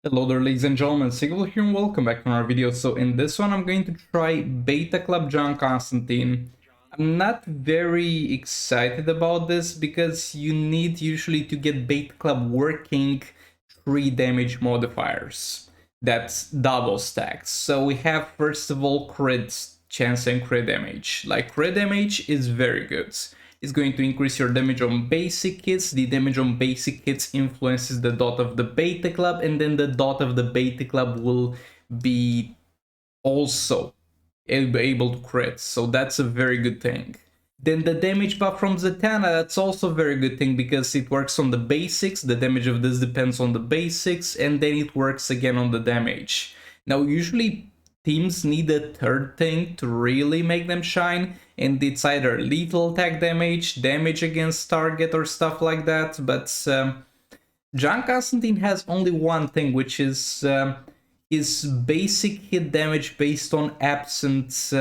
Hello there, ladies and gentlemen, Sigil here and welcome back to our video. So in this one I'm going to try Beta Club John Constantine. I'm not very excited about this because you need usually to get Beta Club working 3 damage modifiers. That's double stacked. So we have first of all crit chance and crit damage. Like crit damage is very good. It's going to increase your damage on basic hits. The damage on basic hits influences the dot of the Beta Club, and then the dot of the Beta Club will be also able to crit, so that's a very good thing. Then the damage buff from Zatanna, that's also a very good thing because it works on the basics, the damage of this depends on the basics, and then it works again on the damage. Now usually teams need a third thing to really make them shine, and it's either lethal attack damage, damage against target or stuff like that, but John Constantine has only one thing, which is his basic hit damage based on absent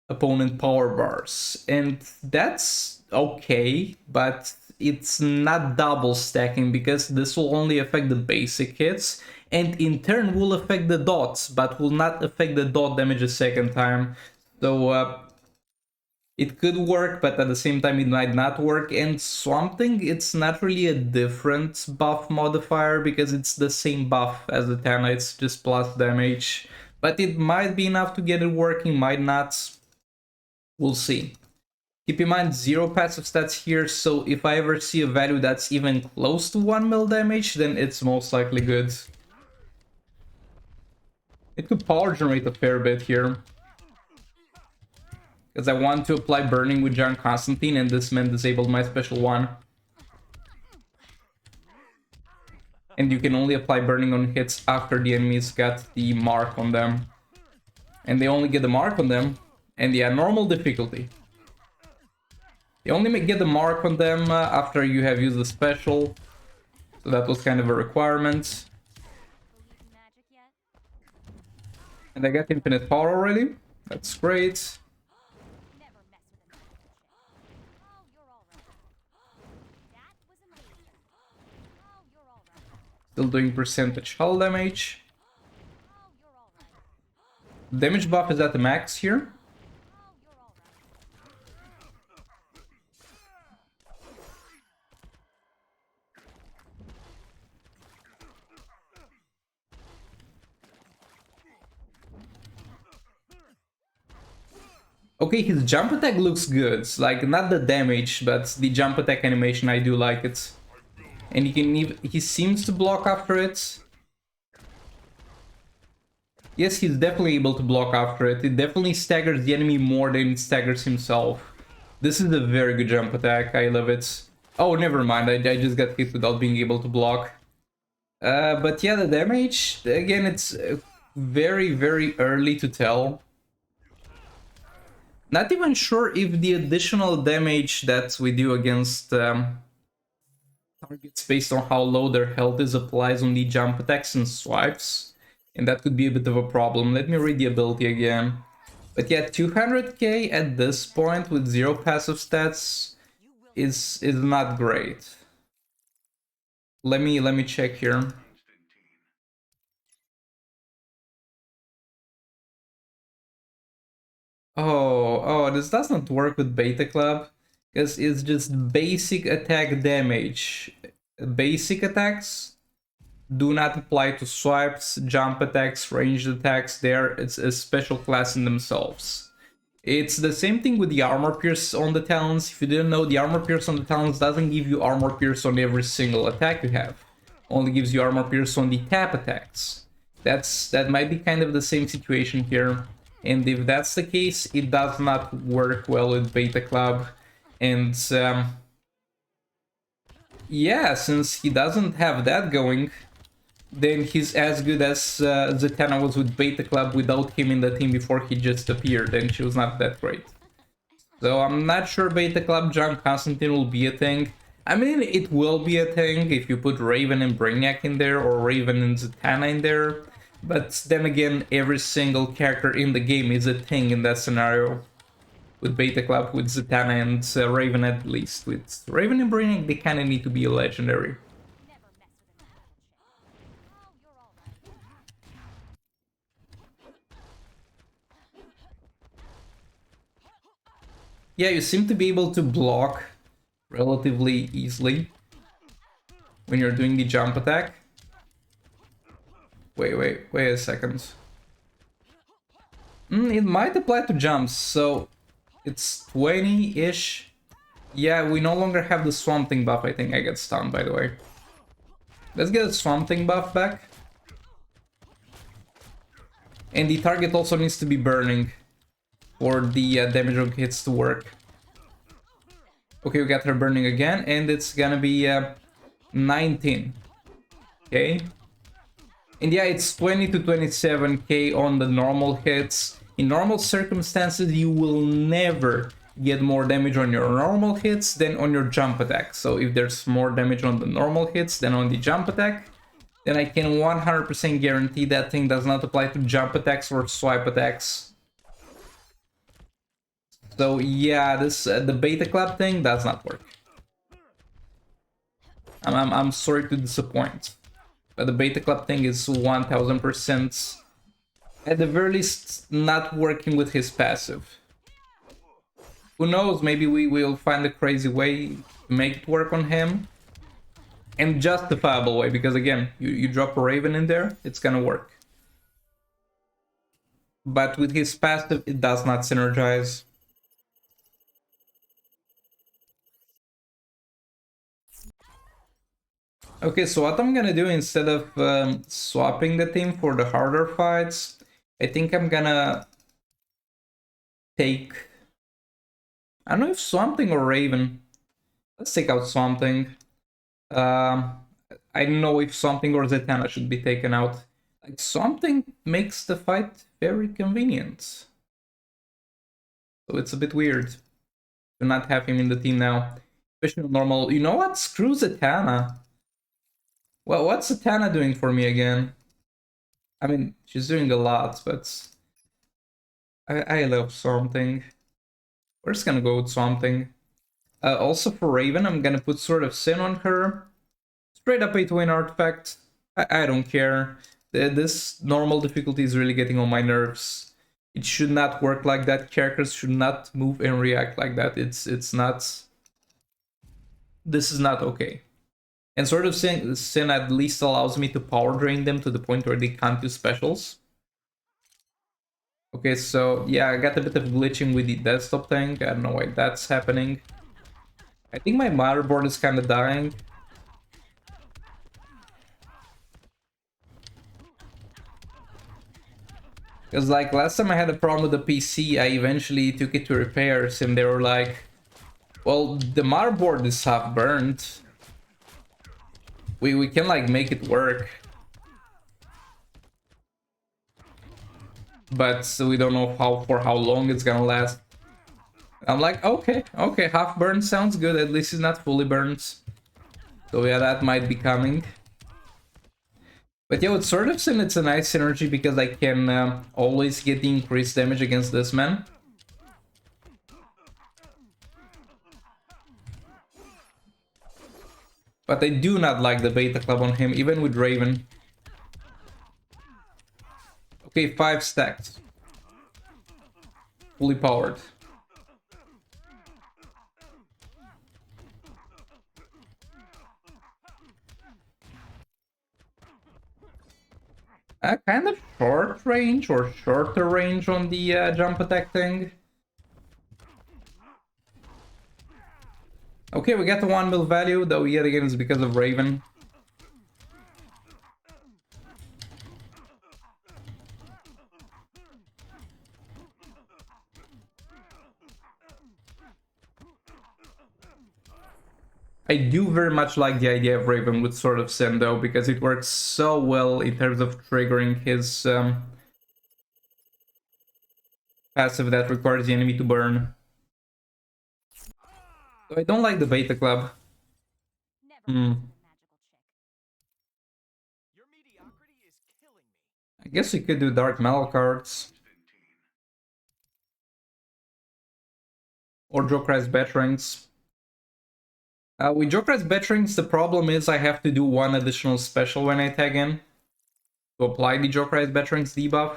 opponent power bars, and that's okay, but it's not double stacking because this will only affect the basic hits and in turn will affect the dots but will not affect the dot damage a second time. So it could work, but at the same time it might not work. And something, it's not really a different buff modifier because it's the same buff as the Zatanna, it's just plus damage. But it might be enough to get it working, might not. We'll see. Keep in mind 0 passive stats here, so if I ever see a value that's even close to 1 mil damage, then it's most likely good. It could power generate a fair bit here, because I want to apply burning with John Constantine, and this man disabled my special one. And you can only apply burning on hits after the enemies got the mark on them. And they only get the mark on them, and yeah, normal difficulty. You only get the mark on them after you have used the special, so that was kind of a requirement. And I got infinite power already, that's great. Still doing percentage hull damage. Damage buff is at the max here. Okay, his jump attack looks good. Like, not the damage, but the jump attack animation, I do like it. And he seems to block after it. Yes, he's definitely able to block after it. It definitely staggers the enemy more than it staggers himself. This is a very good jump attack, I love it. Oh, never mind, I just got hit without being able to block. But yeah, the damage, again, it's very, very early to tell. Not even sure if the additional damage that we do against targets based on how low their health is applies on the jump attacks and swipes. And that could be a bit of a problem. Let me read the ability again. But yeah, 200k at this point with 0 passive stats is not great. Let me check here. Oh, this doesn't work with Beta Club, because it's just basic attack damage. Basic attacks do not apply to swipes, jump attacks, ranged attacks. It's a special class in themselves. It's the same thing with the armor pierce on the talents. If you didn't know, the armor pierce on the talents doesn't give you armor pierce on every single attack you have. Only gives you armor pierce on the tap attacks. That might be kind of the same situation here. And if that's the case, it does not work well with Beta Club. And yeah, since he doesn't have that going, then he's as good as Zatanna was with Beta Club without him in the team before he just appeared, and she was not that great. So I'm not sure Beta Club John Constantine will be a thing. I mean, it will be a thing if you put Raven and Brainiac in there, or Raven and Zatanna in there. But then again, every single character in the game is a thing in that scenario. With Beta Club, with Zatanna and Raven at least. With Raven and Brainiac, they kinda need to be legendary. Yeah, you seem to be able to block relatively easily when you're doing the jump attack. Wait a second. It might apply to jumps, so it's 20-ish. Yeah, we no longer have the Swamp Thing buff. I think I get stunned, by the way. Let's get a Swamp Thing buff back. And the target also needs to be burning for the damage of hits to work. Okay, we got her burning again, and it's gonna be 19. Okay. And yeah, it's 20 to 27k on the normal hits. In normal circumstances, you will never get more damage on your normal hits than on your jump attack. So if there's more damage on the normal hits than on the jump attack, then I can 100% guarantee that thing does not apply to jump attacks or swipe attacks. So yeah, this the beta club thing does not work. I'm sorry to disappoint, but the beta club thing is 1000% at the very least not working with his passive. Who knows, maybe we will find a crazy way to make it work on him. And justifiable way, because again, you drop a Raven in there, it's gonna work. But with his passive, it does not synergize. Okay, so what I'm gonna do instead of swapping the team for the harder fights, I think I'm gonna take... I don't know if Swamp Thing or Raven. Let's take out Swamp Thing. I don't know if Swamp Thing or Zatanna should be taken out. Like, Swamp Thing makes the fight very convenient. So it's a bit weird to not have him in the team now. Especially normal. You know what? Screw Zatanna. Well, what's Zatanna doing for me again? I mean, she's doing a lot, but I love Swamp Thing. We're just gonna go with Swamp Thing. Also for Raven, I'm gonna put Sword of Sin on her. Straight up 8-win artifact. I don't care. This normal difficulty is really getting on my nerves. It should not work like that. Characters should not move and react like that. It's not... This is not okay. And Sword of Sin at least allows me to power drain them to the point where they can't do specials. Okay, so yeah, I got a bit of glitching with the desktop thing. I don't know why that's happening. I think my motherboard is kind of dying. Because like last time I had a problem with the PC, I eventually took it to repairs and they were like, well, the motherboard is half burnt. We can like make it work. But we don't know for how long it's gonna last. I'm like, okay, half burned sounds good. At least it's not fully burned. So yeah, that might be coming. But yeah, with Sword of Sin, it's a nice synergy because I can always get the increased damage against this man. But I do not like the beta club on him, even with Raven. Okay, 5 stacks. Fully powered. Kind of short range or shorter range on the jump attack thing. Okay, we got the 1 mil value, though yet again it's because of Raven. I do very much like the idea of Raven with Sword of Sin, though, because it works so well in terms of triggering his passive that requires the enemy to burn. So I don't like the beta club. I guess we could do Dark Metal cards. Or Jokerized Veterans. With Jokerized Veterans, the problem is I have to do one additional special when I tag in to apply the Jokerized Veterans debuff.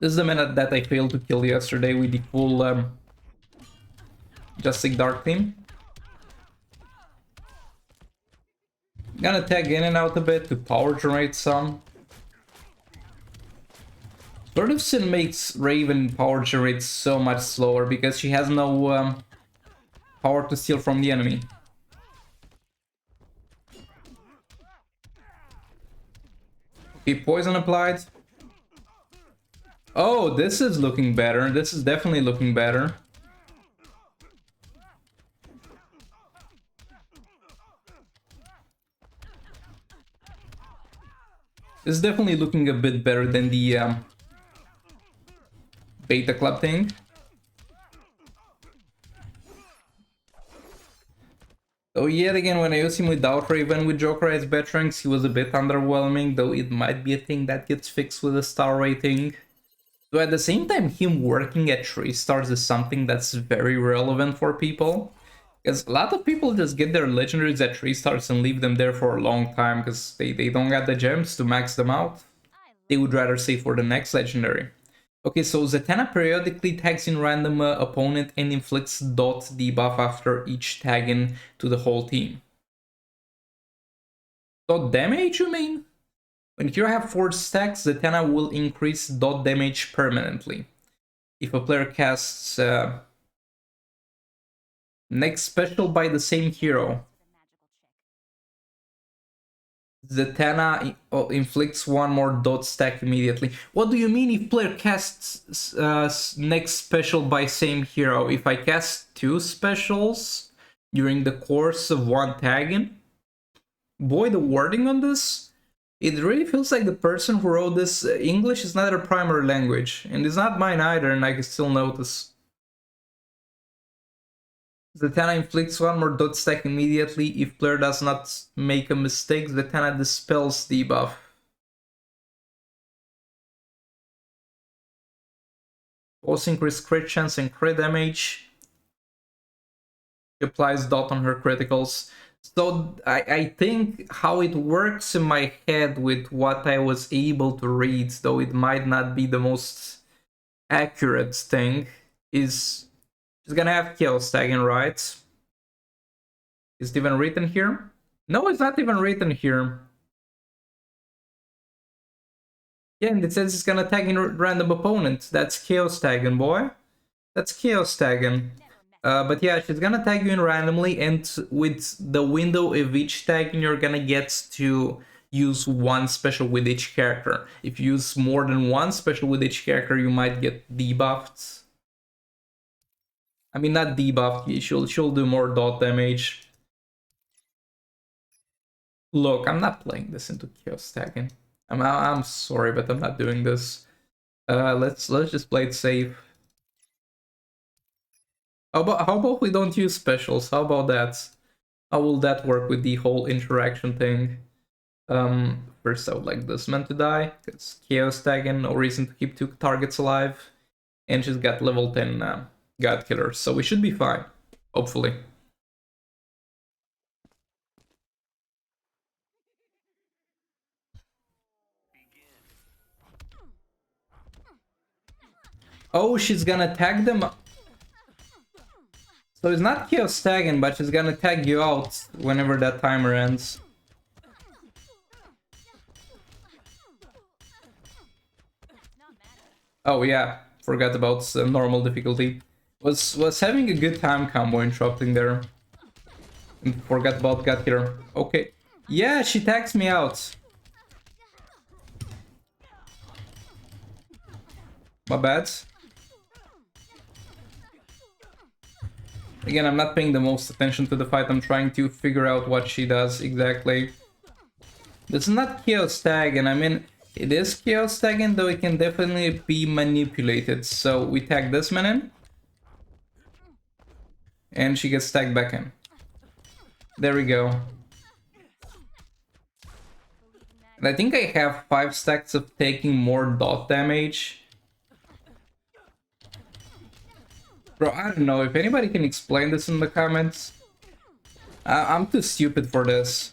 This is the minute that I failed to kill yesterday with the full Justice Dark team. Gonna tag in and out a bit to power generate some. Sword of Sin makes Raven power generate so much slower because she has no power to steal from the enemy. Okay, poison applied. Oh, this is looking better. This is definitely looking better. This is definitely looking a bit better than the Beta Club thing. So yet again, when I used him without Raven with Joker as veterans, he was a bit underwhelming, though it might be a thing that gets fixed with a star rating. So at the same time, him working at 3 stars is something that's very relevant for people. Because a lot of people just get their legendaries at 3 stars and leave them there for a long time because they don't got the gems to max them out. They would rather save for the next legendary. Okay, so Zatanna periodically tags in random opponent and inflicts dot debuff after each tagging to the whole team. Dot damage, you mean? When you have 4 stacks, Zatanna will increase dot damage permanently. If a player casts next special by the same hero, Zatanna inflicts 1 more dot stack immediately. What do you mean if player casts next special by same hero? If I cast 2 specials during the course of 1 tagging? Boy, the wording on this, it really feels like the person who wrote this, English is not their primary language, and it's not mine either, and I can still notice. Zatanna inflicts 1 more dot stack immediately. If player does not make a mistake, Zatanna dispels debuff. Also increase crit chance and crit damage. She applies dot on her criticals. So I think how it works in my head with what I was able to read, though it might not be the most accurate thing, is she's gonna have chaos tagging, right? Is it even written here? No, it's not even written here. Yeah, and it says it's gonna tag in random opponent. That's chaos tagging, boy. That's chaos tagging. But yeah, she's gonna tag you in randomly, and with the window of each tagging, you're gonna get to use 1 special with each character. If you use more than 1 special with each character, you might get debuffed. I mean, not debuffed, she'll do more dot damage. Look, I'm not playing this into chaos tagging. I'm sorry, but I'm not doing this. Let's just play it safe. How about we don't use specials? How about that? How will that work with the whole interaction thing? First I would like this man to die. It's chaos tagging, no reason to keep 2 targets alive. And she's got level 10 God Killer, so we should be fine. Hopefully. Oh, she's gonna tag them. So it's not chaos tagging, but she's gonna tag you out whenever that timer ends. Oh yeah, forgot about normal difficulty. Was having a good time combo interrupting there. And forgot about God Killer. Okay. Yeah, she tags me out. My bad. Again, I'm not paying the most attention to the fight. I'm trying to figure out what she does exactly. This is not chaos tag, and I mean, it is chaos tagging, though it can definitely be manipulated. So we tag this man in. And she gets tagged back in. There we go. And I think I have 5 stacks of taking more dot damage. Bro, I don't know if anybody can explain this in the comments. I'm too stupid for this.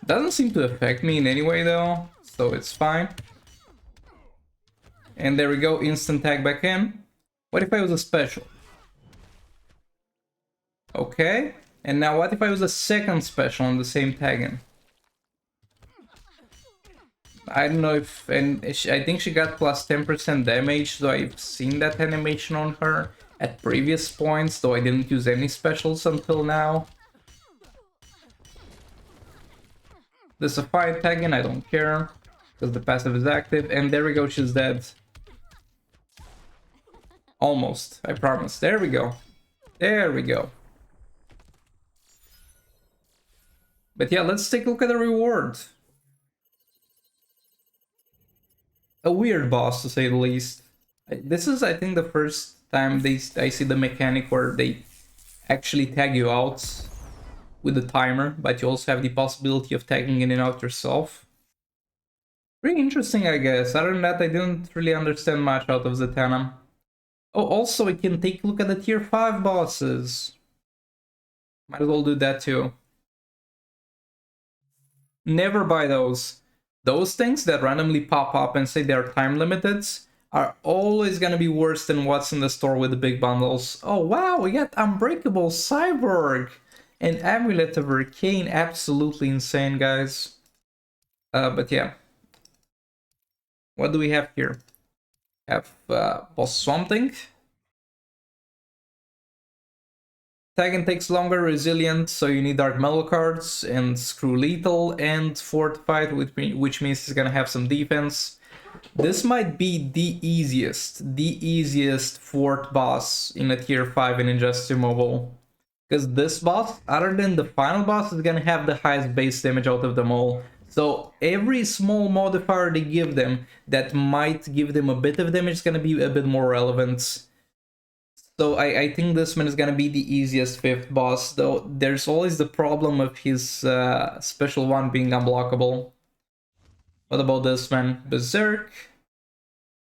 Doesn't seem to affect me in any way though, so it's fine. And there we go, instant tag back in. What if I was a special? Okay. And now what if I was a second special on the same tagging? I don't know if... and I think she got plus 10% damage, so I've seen that animation on her at previous points, though I didn't use any specials until now. This is a 5 tagging, I don't care, because the passive is active, and there we go, she's dead. Almost, I promise. There we go. There we go. But yeah, let's take a look at the reward. A weird boss, to say the least. This is, I think, the first time I see the mechanic where they actually tag you out with the timer, but you also have the possibility of tagging in and out yourself. Pretty interesting, I guess. Other than that, I didn't really understand much out of Zatanna. Oh, also, we can take a look at the tier 5 bosses. Might as well do that too. Never buy those. Those things that randomly pop up and say they're time limited are always gonna be worse than what's in the store with the big bundles. Oh wow, we got Unbreakable Cyborg and Amulet of Arcane. Absolutely insane, guys. But yeah. What do we have here? We have Boss Something. Tagging takes longer, resilient, so you need Dark Metal cards, and Screw Lethal, and Fortified, which means it's gonna have some defense. This might be the easiest fort boss in a tier 5 in Injustice Mobile. Because this boss, other than the final boss, is gonna have the highest base damage out of them all. So every small modifier they give them that might give them a bit of damage is gonna be a bit more relevant. So I think this one is gonna be the easiest 5th boss, though there's always the problem of his special one being unblockable. What about this one? Berserk,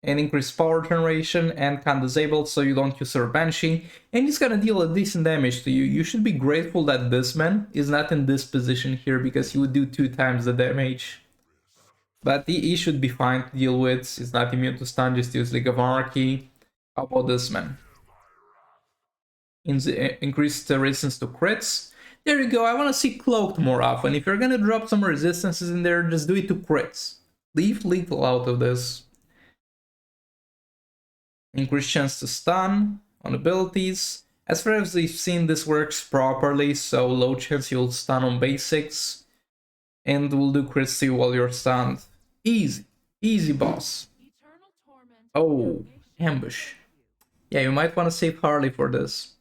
and increased power generation, and can disable so you don't use her Banshee, and he's gonna deal a decent damage to you. You should be grateful that this man is not in this position here, because he would do 2 times the damage. But he should be fine to deal with. He's not immune to stun, just use League of Anarchy. How about this man? Increased resistance to crits. There you go, I want to see Cloaked more often. If you're gonna drop some resistances in there, just do it to crits. Leave Lethal out of this. Increased chance to stun on abilities. As far as we've seen, this works properly, so low chance you'll stun on basics. And we'll do crits to you while you're stunned. Easy. Easy boss. Oh, ambush. Yeah, you might want to save Harley for this,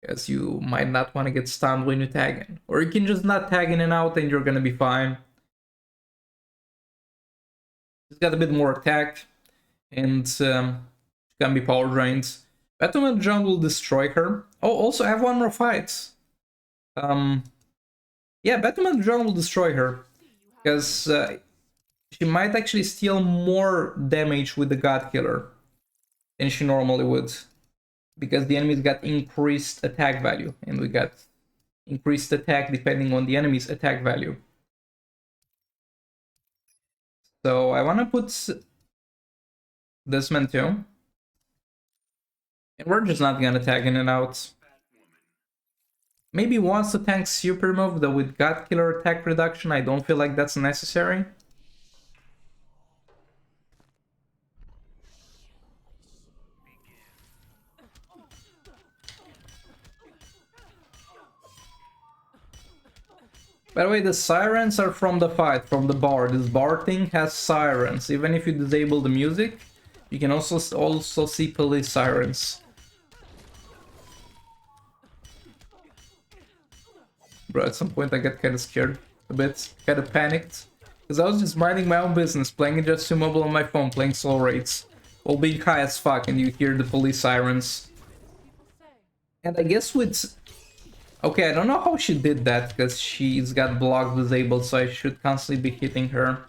because you might not want to get stunned when you tag in. Or you can just not tag in and out and you're gonna be fine. He's got a bit more attack, and can be power drained. Batman John will destroy her. Oh, also I have one more fight. Yeah, Batman John will destroy her, because she might actually steal more damage with the God Killer than she normally would, because the enemies got increased attack value, and we got increased attack depending on the enemy's attack value. So I want to put this man too. And we're just not gonna tag in and out. Maybe once the tank super move, though with God Killer attack reduction, I don't feel like that's necessary. By the way, the sirens are from the fight, from the bar. This bar thing has sirens. Even if you disable the music, you can also see police sirens. Bro, at some point I got kind of scared a bit, kind of panicked, because I was just minding my own business, playing just Mobile on my phone, playing slow rates, while being high as fuck, and you hear the police sirens. And I guess with... okay, I don't know how she did that, because she's got block disabled, so I should constantly be hitting her.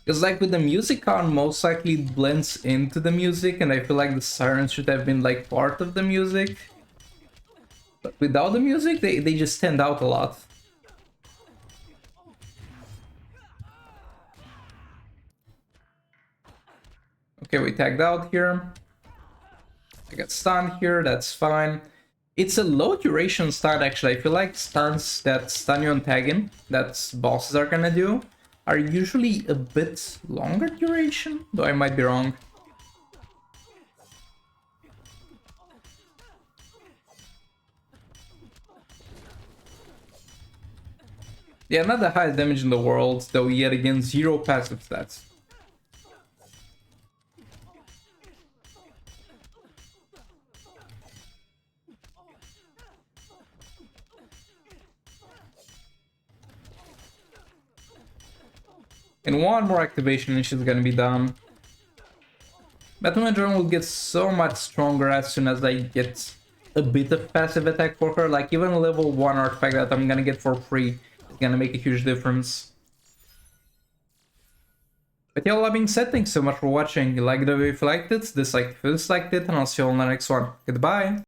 Because like with the music on, most likely it blends into the music, and I feel like the sirens should have been like part of the music. But without the music, they just stand out a lot. Okay, we tagged out here. I got stunned here, that's fine. It's a low duration stun actually. I feel like stuns that stun you on tagging, that bosses are gonna do, are usually a bit longer duration, though I might be wrong. Yeah, not the highest damage in the world, though yet again 0 passive stats. And one more activation and she's gonna be done. Batman Drone will get so much stronger as soon as I get a bit of passive attack for her. Like even a level 1 artifact that I'm gonna get for free is gonna make a huge difference. But yeah, all that being said, thanks so much for watching. Like the video if you liked it, dislike if you disliked it, and I'll see you all in the next one. Goodbye!